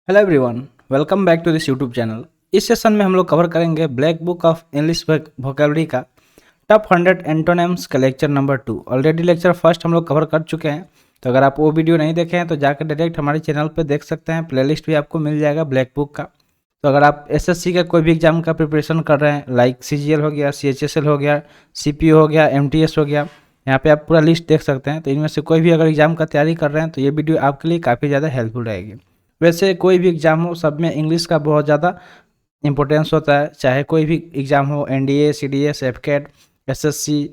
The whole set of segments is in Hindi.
Hello everyone, welcome back to this YouTube channel. इस सेशन में हम लोग कवर करेंगे black book of English vocabulary का टॉप 100 एंटोनिम्स का lecture number 2। Already lecture first हम लोग कवर कर चुके हैं, तो अगर आप वो वीडियो नहीं देखे हैं तो जाकर डायरेक्ट हमारे चैनल पर देख सकते हैं। प्लेलिस्ट भी आपको मिल जाएगा ब्लैक बुक का। तो अगर आप एसएससी का कोई भी एग्जाम का प्रिपरेशन कर रहे हैं, लाइक सीजीएल हो गया, सीएचएसएल हो गया, सीपीओ हो गया, एमटीएस हो गया, यहाँ पे आप पूरा लिस्ट देख सकते हैं। तो इनमें से कोई भी अगर एग्जाम का तैयारी कर रहे हैं तो ये वीडियो आपके लिए काफ़ी ज़्यादा हेल्पफुल रहेगी। वैसे कोई भी एग्ज़ाम हो, सब में इंग्लिश का बहुत ज़्यादा इंपॉर्टेंस होता है। चाहे कोई भी एग्ज़ाम हो, एनडीए, सीडीएस, एफकेट, एसएससी,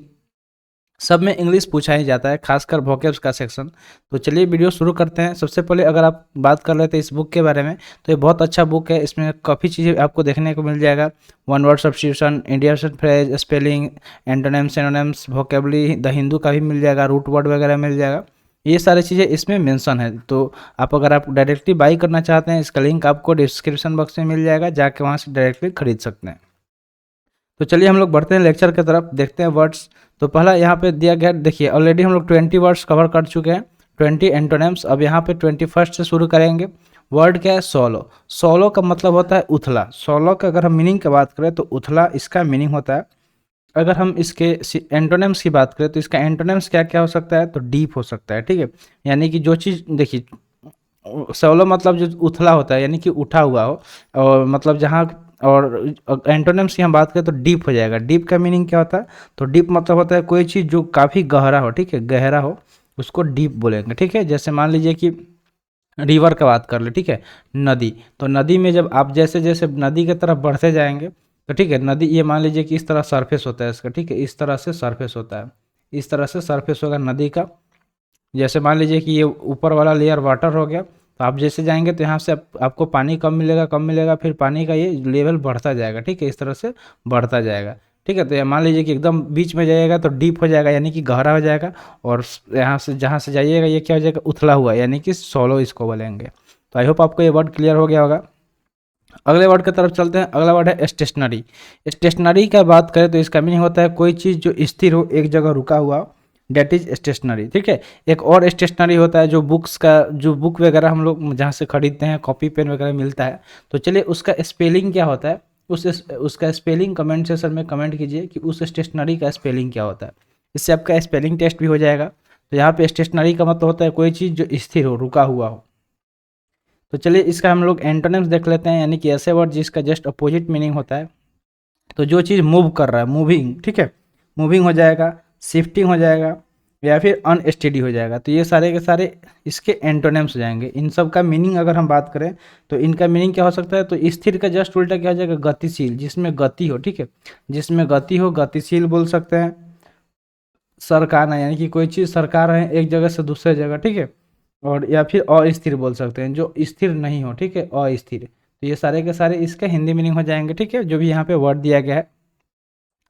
सब में इंग्लिश पूछा ही जाता है, खासकर वोकेब्स का सेक्शन। तो चलिए वीडियो शुरू करते हैं। सबसे पहले अगर आप बात कर लेते हैं इस बुक के बारे में, तो ये बहुत अच्छा बुक है। इसमें काफ़ी चीज़ें आपको देखने को मिल जाएगा। One word substitution, Indian phrase, spelling, antonyms, synonyms, vocabulary, the Hindu का भी मिल जाएगा, रूट वर्ड वगैरह मिल जाएगा। ये सारी चीज़ें इसमें मेंशन है। तो अगर आप डायरेक्टली बाई करना चाहते हैं, इसका लिंक आपको डिस्क्रिप्शन बॉक्स में मिल जाएगा, जाके वहाँ से डायरेक्टली खरीद सकते हैं। तो चलिए हम लोग बढ़ते हैं लेक्चर की तरफ, देखते हैं वर्ड्स। तो पहला यहाँ पे दिया गया, देखिए ऑलरेडी हम लोग 20 वर्ड्स कवर कर चुके हैं, 20 एंटोनिम्स। अब यहाँ पे 21st से शुरू करेंगे। वर्ड क्या है? सोलो। सोलो का मतलब होता है उथला। सोलो का अगर हम मीनिंग की बात करें तो उथला इसका मीनिंग होता है। अगर हम इसके एंटोनिम्स की बात करें तो इसका एंटोनिम्स क्या क्या हो सकता है? तो डीप हो सकता है, ठीक है। यानी कि जो चीज़, देखिए सोलो मतलब जो उथला होता है, यानी कि उठा हुआ हो, और मतलब जहाँ, और एंटोनिम्स की हम बात करें तो डीप हो जाएगा। डीप का मीनिंग क्या होता है? तो डीप मतलब होता है कोई चीज़ जो काफ़ी गहरा हो, ठीक है, गहरा हो, उसको डीप बोलेंगे, ठीक है। जैसे मान लीजिए कि रिवर का बात कर ले, ठीक है, नदी। तो नदी में जब आप जैसे जैसे नदी की तरफ बढ़ते जाएंगे तो ठीक है, नदी, ये मान लीजिए कि इस तरह सरफेस होता है इसका, ठीक है, इस तरह से सरफेस होता है, इस तरह से सरफेस होगा नदी का। जैसे मान लीजिए कि ये ऊपर वाला लेयर वाटर हो गया, तो आप जैसे जाएंगे तो यहाँ से आपको पानी कम मिलेगा, कम मिलेगा, फिर पानी का ये लेवल बढ़ता जाएगा, ठीक है, इस तरह से बढ़ता जाएगा, ठीक है। तो ये मान लीजिए कि एकदम बीच में जाइएगा तो डीप हो जाएगा, यानी कि गहरा हो जाएगा। और यहाँ से जहाँ से जाइएगा ये क्या हो जाएगा? उथला हुआ, यानी कि सोलो इसको बोलेंगे। तो आई होप आपको ये वर्ड क्लियर हो गया होगा। अगले वर्ड की तरफ चलते हैं। अगला वर्ड है स्टेशनरी। स्टेशनरी का बात करें तो इसका मीनिंग होता है कोई चीज़ जो स्थिर हो, एक जगह रुका हुआ हो, डेट इज स्टेशनरी, ठीक है। एक और स्टेशनरी होता है जो बुक्स का, जो बुक वगैरह हम लोग जहाँ से खरीदते हैं, कॉपी पेन वगैरह मिलता है। तो चलिए उसका स्पेलिंग क्या होता है, उसका स्पेलिंग कमेंट सेक्शन में कमेंट कीजिए कि उस स्टेशनरी का स्पेलिंग क्या होता है। इससे आपका स्पेलिंग टेस्ट भी हो जाएगा। तो यहाँ पे स्टेशनरी का मतलब होता है कोई चीज़ जो स्थिर हो, रुका हुआ हो। तो चलिए इसका हम लोग एंटोनिम्स देख लेते हैं, यानी कि ऐसे वर्ड जिसका जस्ट अपोजिट मीनिंग होता है। तो जो चीज़ मूव कर रहा है, मूविंग, ठीक है, मूविंग हो जाएगा, शिफ्टिंग हो जाएगा, या फिर अनस्टेडी हो जाएगा। तो ये सारे के सारे इसके एंटोनिम्स हो जाएंगे। इन सब का मीनिंग अगर हम बात करें तो इनका मीनिंग क्या हो सकता है? तो स्थिर का जस्ट उल्टा क्या हो जाएगा? गतिशील, जिसमें गति हो, ठीक है, जिसमें गति हो, गतिशील बोल सकते हैं। सरकाना, यानी कि कोई चीज़ सरका रहे हैं एक जगह से दूसरे जगह, ठीक है। और या फिर अस्थिर बोल सकते हैं, जो स्थिर नहीं हो, ठीक है, अस्थिर। तो ये सारे के सारे इसका हिंदी मीनिंग हो जाएंगे, ठीक है, जो भी यहाँ पे वर्ड दिया गया है।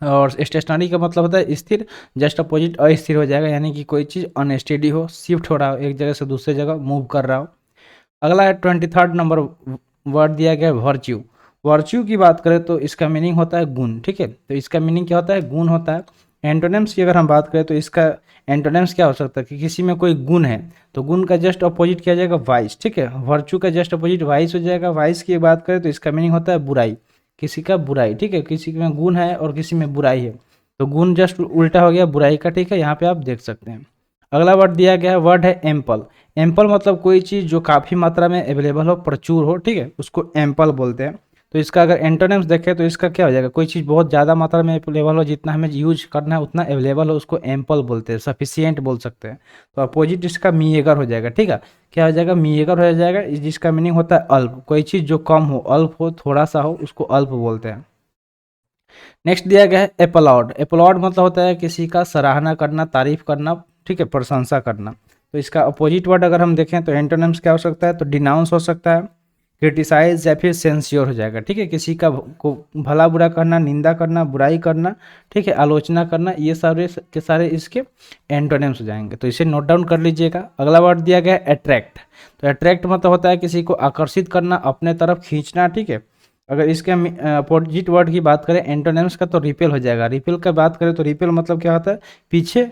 और स्टेशनरी का मतलब होता है स्थिर, जस्ट अपोजिट अस्थिर हो जाएगा, यानी कि कोई चीज़ अनस्टेडी हो, शिफ्ट हो रहा हो, एक जगह से दूसरे जगह मूव कर रहा हो। अगला है 23rd नंबर वर्ड दिया गया है वर्च्यू। वर्च्यू की बात करें तो इसका मीनिंग होता है गुण, ठीक है। तो इसका मीनिंग क्या होता है? गुण होता है। एंटोनिम्स की अगर हम बात करें तो इसका एंटोनिम्स क्या हो सकता है? कि किसी में कोई गुण है तो गुण का जस्ट अपोजिट किया जाएगा वाइस, ठीक है। वर्च्यू का जस्ट अपोजिट वाइस हो जाएगा। वाइस की बात करें तो इसका मीनिंग होता है बुराई, किसी का बुराई, ठीक है। किसी में गुण है और किसी में बुराई है, तो गुण जस्ट उल्टा हो गया बुराई का, ठीक है, यहाँ पे आप देख सकते हैं। अगला वर्ड दिया गया है, वर्ड है एम्पल। एम्पल मतलब कोई चीज़ जो काफ़ी मात्रा में अवेलेबल हो, प्रचुर हो, ठीक है, उसको एम्पल बोलते हैं। तो इसका अगर एंटोनिम्स देखें तो इसका क्या हो जाएगा? कोई चीज़ बहुत ज़्यादा मात्रा में अवेलेबल हो, जितना हमें यूज करना है उतना अवेलेबल हो, उसको एम्पल बोलते हैं, सफिशियंट बोल सकते हैं। तो अपोजिट इसका मीएगर हो जाएगा, ठीक है। क्या हो जाएगा? मीएगर हो जाएगा, जिसका मीनिंग होता है अल्प। कोई चीज़ जो कम हो, अल्प हो, थोड़ा सा हो, उसको अल्प बोलते हैं। नेक्स्ट दिया गया है एप्लॉड। एप्लॉड मतलब होता है किसी का सराहना करना, तारीफ करना, ठीक है, प्रशंसा करना। तो इसका अपोजिट वर्ड अगर हम देखें तो एंटोनिम्स क्या हो सकता है? तो डिनाउंस हो सकता है, क्रिटिसाइज, या फिर सेंसियोर हो जाएगा, ठीक है। किसी का को भला बुरा करना, निंदा करना, बुराई करना, ठीक है, आलोचना करना, ये सारे के सारे इसके एंटोनिम्स हो जाएंगे। तो इसे नोट डाउन कर लीजिएगा। अगला वर्ड दिया गया है अट्रैक्ट। तो अट्रैक्ट मतलब होता है किसी को आकर्षित करना, अपने तरफ खींचना, ठीक है। अगर इसके अपोजिट वर्ड की बात करें एंटोनिम्स का तो रिपेल हो जाएगा। रिपेल का बात करें तो रिपेल मतलब क्या होता है? पीछे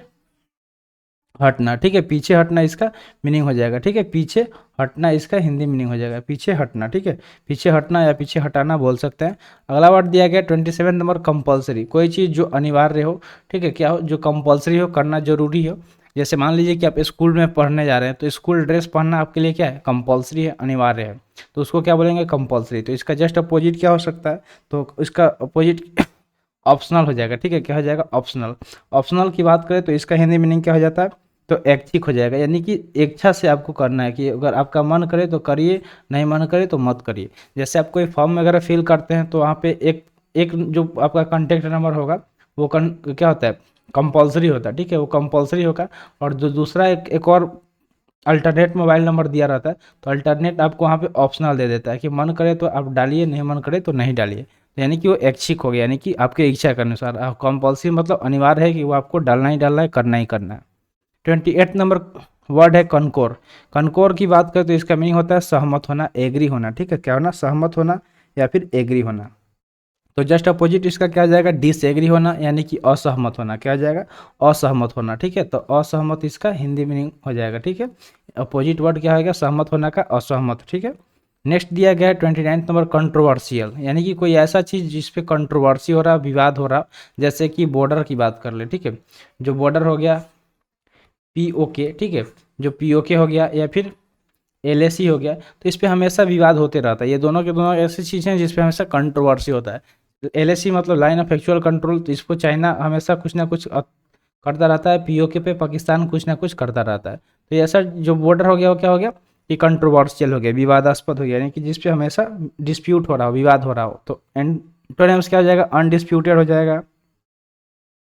हटना, ठीक है, पीछे हटना इसका मीनिंग हो जाएगा, ठीक है, पीछे हटना इसका हिंदी मीनिंग हो जाएगा, पीछे हटना, ठीक है, पीछे हटना या पीछे हटाना बोल सकते हैं। अगला वर्ड दिया गया 27 नंबर कंपलसरी, कोई चीज़ जो अनिवार्य हो, ठीक है, क्या हो, जो कंपलसरी हो, करना जरूरी हो। जैसे मान लीजिए कि आप स्कूल में पढ़ने जा रहे हैं, तो स्कूल ड्रेस पहनना आपके लिए क्या है, कंपलसरी है, अनिवार्य है, तो उसको क्या बोलेंगे, कंपलसरी। तो इसका जस्ट अपोजिट क्या हो सकता है, तो इसका अपोजिट ऑप्शनल हो जाएगा, ठीक है, क्या हो जाएगा, ऑप्शनल। ऑप्शनल की बात करें तो इसका हिंदी मीनिंग क्या हो जाता है, तो ऐच्छिक हो जाएगा, यानी कि इच्छा से आपको करना है, कि अगर आपका मन करे तो करिए, नहीं मन करे तो मत करिए। जैसे आप कोई फॉर्म वगैरह फिल करते हैं तो वहाँ पे एक एक जो आपका कॉन्टैक्ट नंबर होगा वो क्या होता है, कंपलसरी होता है, ठीक है, वो कंपलसरी होगा। और जो दूसरा एक और अल्टरनेट मोबाइल नंबर दिया रहता है, तो अल्टरनेट आपको वहाँ पे ऑप्शनल दे देता है कि मन करे तो आप डालिए, नहीं मन करे तो नहीं डालिए। तो यानी कि वो ऐच्छिक हो गया, यानी कि आपके इच्छा के अनुसार। कंपल्सरी मतलब अनिवार्य है कि वो आपको डालना ही डालना है, करना ही करना है। 28 नंबर वर्ड है कनकोर। कनकोर की बात करें तो इसका मीनिंग होता है सहमत होना, एग्री होना, ठीक है, क्या होना, सहमत होना या फिर एग्री होना। तो जस्ट अपोजिट इसका क्या आ जाएगा, डिसएग्री होना, यानी कि असहमत होना, क्या आ जाएगा, असहमत होना, ठीक है। तो असहमत इसका हिंदी मीनिंग हो जाएगा, ठीक है। अपोजिट वर्ड क्या होगा, सहमत होना का असहमत, ठीक है। नेक्स्ट दिया गया है 29 नंबर कंट्रोवर्शियल, यानी कि कोई ऐसा चीज़ जिसपे कंट्रोवर्सी हो रहा, विवाद हो रहा। जैसे कि बॉर्डर की बात कर ले, ठीक है, जो बॉर्डर हो गया पीओके, ठीक है, जो पीओके हो गया या फिर एलएसी हो गया, तो इस पे हमेशा विवाद होते रहता है। ये दोनों के दोनों ऐसी चीज़ें हैं जिस पे हमेशा कंट्रोवर्सी होता है। एलएसी मतलब लाइन ऑफ एक्चुअल कंट्रोल, तो इसको चाइना हमेशा कुछ ना कुछ करता रहता है, पीओके पे पाकिस्तान कुछ ना कुछ करता रहता है। तो ये ऐसा जो बॉर्डर हो गया वो क्या हो गया, ये कंट्रोवर्शियल हो गया, विवादास्पद हो गया, यानी कि जिस पे हमेशा डिस्प्यूट हो रहा हो, विवाद हो रहा हो। तो एंटोनिम्स क्या हो जाएगा, अनडिस्प्यूटेड हो जाएगा,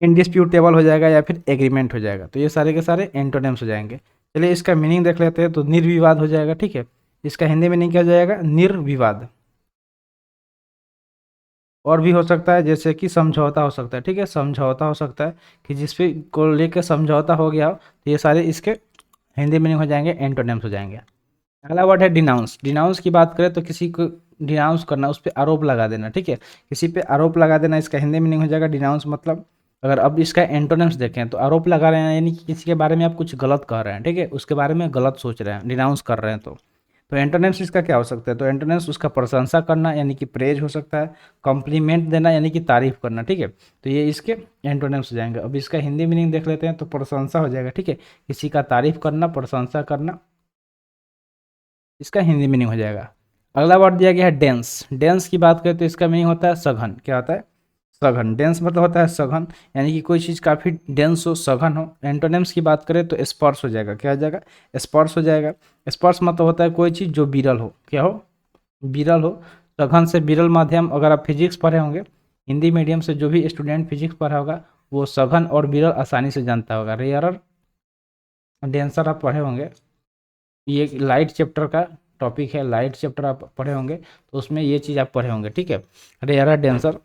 इंडिस्प्यूटेबल हो जाएगा या फिर एग्रीमेंट हो जाएगा। तो ये सारे के सारे एंटोनिम्स हो जाएंगे। चलिए इसका मीनिंग देख लेते हैं। तो निर्विवाद हो जाएगा, ठीक है, इसका हिंदी मीनिंग क्या हो जाएगा, निर्विवाद। और भी हो सकता है जैसे कि समझौता हो सकता है, ठीक है, समझौता हो सकता है कि जिस पे को लेकर समझौता हो गया हो, तो ये सारे इसके हिंदी मीनिंग हो जाएंगे, एंटोनिम्स हो जाएंगे। अगला वर्ड है डिनाउंस। डिनाउंस की बात करें तो किसी को डिनाउंस करना, उस पर आरोप लगा देना, ठीक है, किसी पे आरोप लगा देना, इसका हिंदी मीनिंग हो जाएगा डिनाउंस। मतलब अगर अब इसका एंटोनिम्स देखें तो आरोप लगा रहे हैं, यानी कि किसी के बारे में आप कुछ गलत कह रहे हैं, ठीक है, उसके बारे में गलत सोच रहे हैं, डिनाउंस कर रहे हैं। तो एंटोनिम्स इसका क्या हो सकता है, तो एंटोनिम्स उसका प्रशंसा करना, यानी कि प्रेज हो सकता है, कॉम्प्लीमेंट देना यानी कि तारीफ करना, ठीक है। तो ये इसके एंटोनिम्स हो जाएंगे। अब इसका हिंदी मीनिंग देख लेते हैं। तो प्रशंसा हो जाएगा, ठीक है, किसी का तारीफ करना, प्रशंसा करना, इसका हिंदी मीनिंग हो जाएगा। अगला वर्ड दिया गया है डेंस। डेंस की बात करें तो इसका मीनिंग होता है सघन, क्या होता है, सघन। डेंस मतलब होता है सघन, यानी कि कोई चीज़ काफ़ी डेंस हो, सघन हो। एंटोनिम्स की बात करें तो स्पर्श हो जाएगा, क्या हो जाएगा, स्पर्श हो जाएगा। स्पर्श मतलब होता है कोई चीज़ जो विरल हो, क्या हो, विरल हो। सघन से विरल माध्यम, अगर आप फिजिक्स पढ़े होंगे, हिंदी मीडियम से जो भी स्टूडेंट फिजिक्स पढ़ा होगा वो सघन और विरल आसानी से जानता होगा। रेयरर, डेंसर आप पढ़े होंगे, ये लाइट चैप्टर का टॉपिक है, लाइट चैप्टर आप पढ़े होंगे तो उसमें ये चीज़ आप पढ़े होंगे, ठीक है। रेयरर, डेंसर,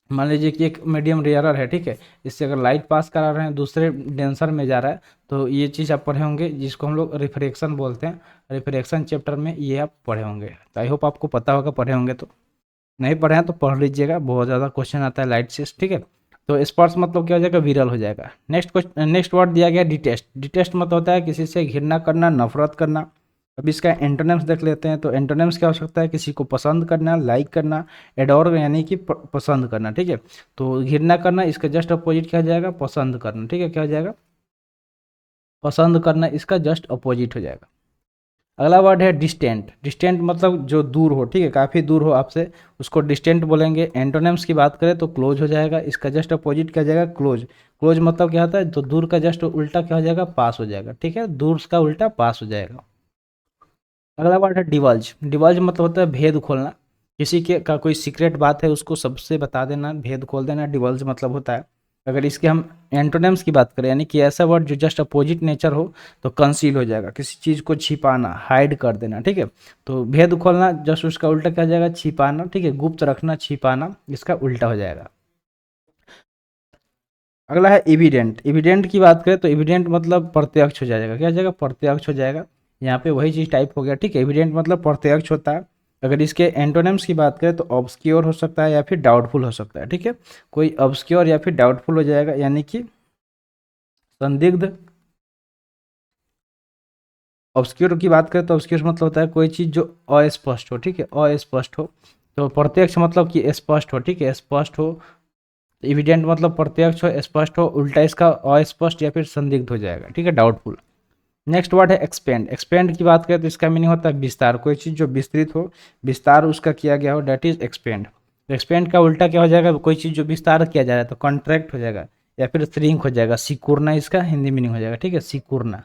मान लीजिए कि एक मीडियम रेयरर है, ठीक है, इससे अगर लाइट पास करा रहे हैं दूसरे डेंसर में जा रहा है, तो ये चीज़ आप पढ़े होंगे, जिसको हम लोग रिफ्रैक्शन बोलते हैं। रिफ्रैक्शन चैप्टर में ये आप पढ़े होंगे। तो आई होप आपको पता होगा, पढ़े होंगे। तो नहीं पढ़े हैं तो पढ़ लीजिएगा, बहुत ज़्यादा क्वेश्चन आता है लाइट से, ठीक है। तो स्पर्श मतलब क्या हो जाएगा, विरल हो जाएगा। नेक्स्ट क्वेश्चन, नेक्स्ट वर्ड दिया गया डिटेस्ट। डिटेस्ट मतलब होता है किसी से घृणा करना, नफरत करना। अब इसका एंटोनिम्स देख लेते हैं। तो एंटोनिम्स क्या हो सकता है, किसी को पसंद करना, लाइक करना, एडोर यानी कि पसंद करना, ठीक है। तो घृणा करना, इसका जस्ट अपोजिट क्या हो जाएगा, पसंद करना, ठीक है, क्या हो जाएगा, पसंद करना, इसका जस्ट अपोजिट हो जाएगा। अगला वर्ड है डिस्टेंट। डिस्टेंट मतलब जो दूर हो, ठीक है, काफ़ी दूर हो आपसे, उसको डिस्टेंट बोलेंगे। एंटोनिम्स की बात करें तो क्लोज हो जाएगा, इसका जस्ट अपोजिट क्या हो जाएगा, क्लोज। क्लोज मतलब क्या होता है, तो दूर का जस्ट उल्टा क्या हो जाएगा, पास हो जाएगा, ठीक है, दूर का उल्टा पास हो जाएगा। अगला वर्ड है डिवल्ज। डिवल्ज मतलब होता है भेद खोलना, किसी के का कोई सीक्रेट बात है उसको सबसे बता देना, भेद खोल देना, डिवल्ज मतलब होता है। अगर इसके हम एंटोनिम्स की बात करें, यानी कि ऐसा वर्ड जो जस्ट अपोजिट नेचर हो, तो कंसील हो जाएगा, किसी चीज़ को छिपाना, हाइड कर देना, ठीक है। तो भेद खोलना जस्ट उसका उल्टा क्या हो जाएगा, छिपाना, ठीक है, गुप्त रखना, छिपाना, इसका उल्टा हो जाएगा। अगला है इविडेंट। इविडेंट की बात करें तो इविडेंट मतलब प्रत्यक्ष हो जाएगा, क्या हो जाएगा, प्रत्यक्ष हो जाएगा। यहाँ पे वही चीज़ टाइप हो गया, ठीक है, एविडेंट मतलब प्रत्यक्ष होता है। अगर इसके एंटोनिम्स की बात करें तो ऑब्सक्योर हो सकता है या फिर डाउटफुल हो सकता है, ठीक है। कोई ऑब्सक्योर या फिर डाउटफुल हो जाएगा, यानी कि संदिग्ध, ऑब्सक्योर की बात करें तो ऑब्सक्योर मतलब होता है कोई चीज़ जो अस्पष्ट हो, ठीक है, अस्पष्ट हो। तो प्रत्यक्ष मतलब कि स्पष्ट हो, ठीक है, स्पष्ट हो। एविडेंट मतलब प्रत्यक्ष हो, स्पष्ट हो, उल्टा इसका अस्पष्ट या फिर संदिग्ध हो जाएगा, ठीक है, डाउटफुल। नेक्स्ट वर्ड है एक्सपेंड। एक्सपेंड की बात करें तो इसका मीनिंग होता है विस्तार, कोई चीज़ जो विस्तृत हो, विस्तार उसका किया गया हो, डेट इज एक्सपेंड। एक्सपेंड का उल्टा क्या हो जाएगा, कोई चीज़ जो विस्तार किया जा रहा है तो कॉन्ट्रैक्ट हो जाएगा या फिर श्रिंक हो जाएगा, सिकुड़ना इसका हिंदी मीनिंग हो जाएगा, ठीक है, सिकुड़ना।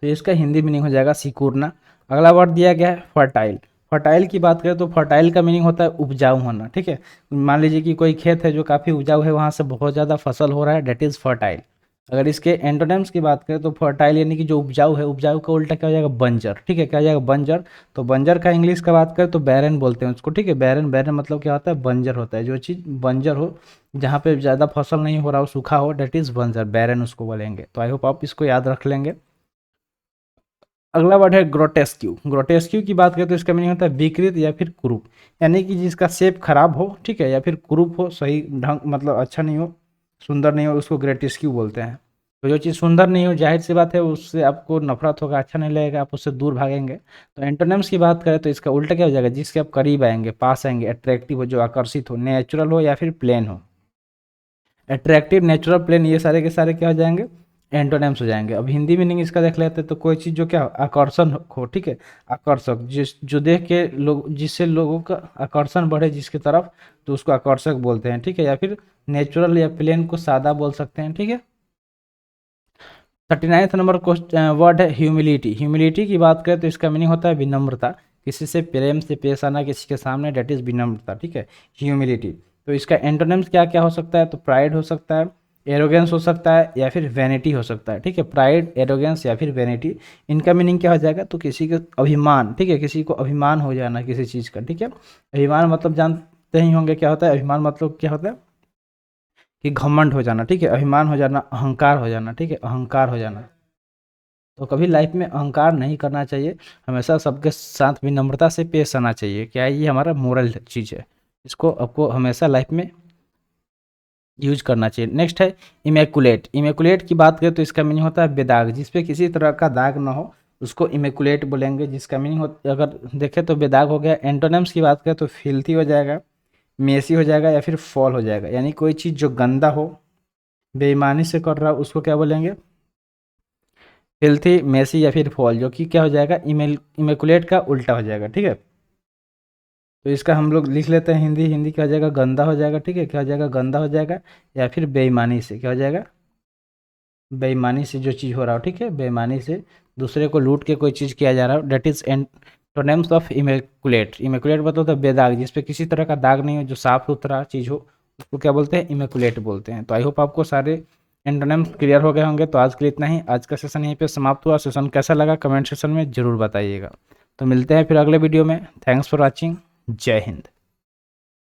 तो इसका हिंदी मीनिंग हो जाएगा सिकुड़ना। अगला वर्ड दिया गया है फर्टाइल। फर्टाइल की बात करें तो फर्टाइल का मीनिंग होता है उपजाऊ होना, ठीक है। मान लीजिए कि कोई खेत है जो काफ़ी उपजाऊ है, वहाँ से बहुत ज़्यादा फसल हो रहा है, डेट इज़ फर्टाइल। अगर इसके एंटोनिम्स की बात करें तो फर्टाइल यानी कि जो उपजाऊ है, उपजाऊ का उल्टा क्या हो जाएगा, बंजर, ठीक है, क्या हो जाएगा, बंजर। तो बंजर का इंग्लिश का बात करें तो बैरन बोलते हैं उसको, ठीक है, बैरन। बैरन मतलब क्या होता है, बंजर होता है, जो चीज़ बंजर हो, जहाँ पे ज़्यादा फसल नहीं हो रहा हो, सूखा हो, डेट इज़ बंजर, बैरन उसको बोलेंगे। तो आई होप आप इसको याद रख लेंगे। अगला वर्ड है ग्रोटेस्क्यू। ग्रोटेस्क्यू की बात करें तो इसका मीनिंग होता है विकृत या फिर कुरूप, यानी कि जिसका शेप खराब हो, ठीक है, या फिर कुरूप हो, सही ढंग मतलब अच्छा नहीं हो, सुंदर नहीं हो, उसको ग्रेटेस्क्यू बोलते हैं। तो जो चीज़ सुंदर नहीं हो, जाहिर सी बात है उससे आपको नफरत होगा, अच्छा नहीं लगेगा, आप उससे दूर भागेंगे। तो एंटोनिम्स की बात करें तो इसका उल्टा क्या हो जाएगा, जिसके आप करीब आएंगे, पास आएंगे, अट्रैक्टिव हो, जो आकर्षित हो, नेचुरल हो या फिर प्लेन हो। अट्रैक्टिव, नेचुरल, प्लेन, ये सारे के सारे क्या हो जाएंगे, एंटोनिम्स हो जाएंगे। अब हिंदी मीनिंग इसका देख लेते हैं। तो कोई चीज़ जो क्या हो, आकर्षण हो, ठीक है, आकर्षक, जिस जो देख के लोग, जिससे लोगों का आकर्षण बढ़े जिसकी तरफ, तो उसको आकर्षक बोलते हैं, ठीक है। या फिर नेचुरल या प्लेन को सादा बोल सकते हैं, ठीक है। 39 नंबर क्वेश्चन वर्ड है ह्यूमिलिटी। ह्यूमिलिटी की बात करें तो इसका मीनिंग होता है विनम्रता, किसी से प्रेम से पेश आना, किसी के सामने, डेट इज विनम्रता, ठीक है, ह्यूमिलिटी। तो इसका एंटोनिम्स क्या क्या हो सकता है, तो प्राइड हो सकता है, एरोगेंस हो सकता है, या फिर वैनिटी हो सकता है, ठीक है, प्राइड, एरोगेंस या फिर वैनिटी। इनका मीनिंग क्या हो जाएगा, तो किसी के अभिमान, ठीक है, किसी को अभिमान हो जाना किसी चीज़ का, ठीक है। अभिमान मतलब जानते ही होंगे क्या होता है, अभिमान मतलब क्या होता है कि घमंड हो जाना, ठीक है, अभिमान हो जाना, अहंकार हो जाना, ठीक है, अहंकार हो जाना। तो कभी लाइफ में अहंकार नहीं करना चाहिए, हमेशा सबके साथ विनम्रता से पेश आना चाहिए। क्या है, ये हमारा मोरल चीज़ है, इसको आपको हमेशा लाइफ में यूज करना चाहिए। नेक्स्ट है इमेकुलेट। इमेकुलेट की बात करें तो इसका मीनिंग होता है बेदाग, जिसपे किसी तरह का दाग ना हो, उसको इमेकुलेट बोलेंगे। जिसका मीनिंग हो, अगर देखें तो बेदाग हो गया। एंटोनिम्स की बात करें तो फिल्थी हो जाएगा, मेसी हो जाएगा, या फिर फॉल हो जाएगा, यानी कोई चीज़ जो गंदा हो, बेईमानी से कर रहा हो, उसको क्या बोलेंगे, फिल्थी, मेसी या फिर फॉल, जो कि क्या हो जाएगा, इमेकुलेट का उल्टा हो जाएगा, ठीक है। तो इसका हम लोग लिख लेते हैं हिंदी। हिंदी क्या हो जाएगा, गंदा हो जाएगा, ठीक है, क्या हो जाएगा, गंदा हो जाएगा, या फिर बेईमानी से, क्या हो जाएगा, बेईमानी से जो चीज़ हो रहा हो, ठीक है, बेईमानी से दूसरे को लूट के कोई चीज़ किया जा रहा हो, that is antonyms of immaculate. Immaculate मतलब होता है बेदाग, जिसपे किसी तरह का दाग नहीं हो, जो साफ सुथरा चीज़ हो, उसको क्या बोलते हैं, इमेकुलेट बोलते हैं। तो आई होप आपको सारे एंटोनिम्स क्लियर हो गए होंगे। तो आज के लिए इतना ही, आज का सेशन यहीं पे समाप्त हुआ। सेशन कैसा लगा कमेंट सेक्शन में ज़रूर बताइएगा। तो मिलते हैं फिर अगले वीडियो में। Thanks for watching. जय हिंद।